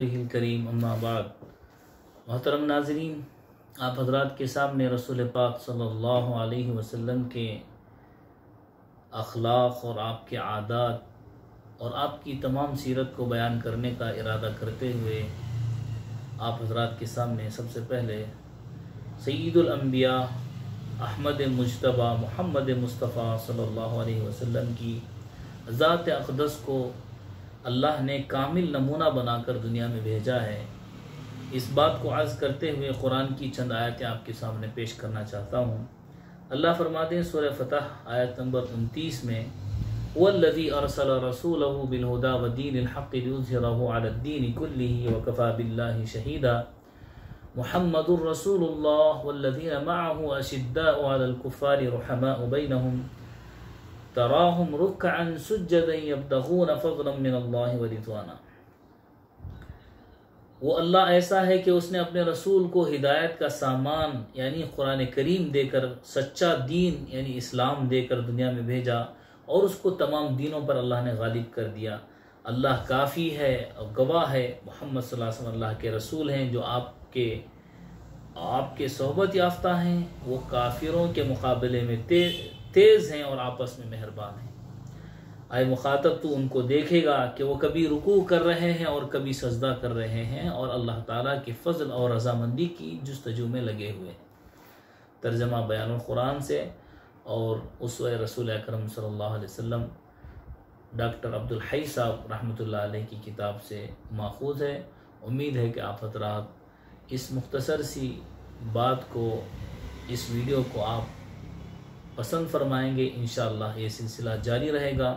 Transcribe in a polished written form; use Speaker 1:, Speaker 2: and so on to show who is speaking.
Speaker 1: کریم اما بعد۔ محترم ناظرین، آپ حضرات کے سامنے رسول پاک صلی اللہ علیہ وسلم کے اخلاق اور آپ کے عادات اور آپ کی تمام سیرت کو بیان کرنے کا ارادہ کرتے ہوئے آپ حضرات کے سامنے سب سے پہلے سید الانبیاء احمد مجتبی محمد مصطفیٰ صلی اللہ علیہ وسلم کی ذات اقدس کو اللہ نے کامل نمونہ بنا کر دنیا میں بھیجا ہے، اس بات کو عرض کرتے ہوئے قرآن کی چند آیتیں آپ کے سامنے پیش کرنا چاہتا ہوں۔ اللہ فرماتے ہیں سورہ فتح آیت نمبر 29 میں وَالَّذِي أَرْسَلَ رَسُولَهُ بِالْهُدَى وَدِينِ الْحَقِّ لِيُظْهِرَهُ عَلَى الدِّينِ كُلِّهِ وَكَفَى بِاللَّهِ شَهِيدًا مُحَمَّدٌ رَسُولُ اللَّهِ وَالَّذِينَ مَعَهُ أَشِدَّاءُ عَلَى الْكُفَّارِ رُحَمَاءُ بَيْنَهُمْ تراہم رکعا سجدا یبتغون فضلا من اللہ ورضوانا۔ وہ اللہ ایسا ہے کہ اس نے اپنے رسول کو ہدایت کا سامان یعنی قرآن کریم دے کر، سچا دین یعنی اسلام دے کر دنیا میں بھیجا، اور اس کو تمام دینوں پر اللہ نے غالب کر دیا۔ اللہ کافی ہے اور گواہ ہے، محمد صلی اللہ علیہ وسلم اللہ کے رسول ہیں جو آپ کے صحبت یافتہ ہیں، وہ کافروں کے مقابلے میں تیز ہیں اور آپس میں مہربان ہیں۔ اے مخاطب، تو ان کو دیکھے گا کہ وہ کبھی رکوع کر رہے ہیں اور کبھی سجدہ کر رہے ہیں اور اللہ تعالیٰ کے فضل اور رضامندی کی جستجو میں لگے ہوئے ہیں۔ ترجمہ بیان القرآن سے اور اسوہ رسول اکرم صلی اللہ علیہ وسلم ڈاکٹر عبدالحی صاحب رحمۃ اللہ علیہ کی کتاب سے ماخوذ ہے۔ امید ہے کہ آپ حضرات اس مختصر سی بات کو، اس ویڈیو کو آپ پسند فرمائیں گے۔ انشاءاللہ یہ سلسلہ جاری رہے گا۔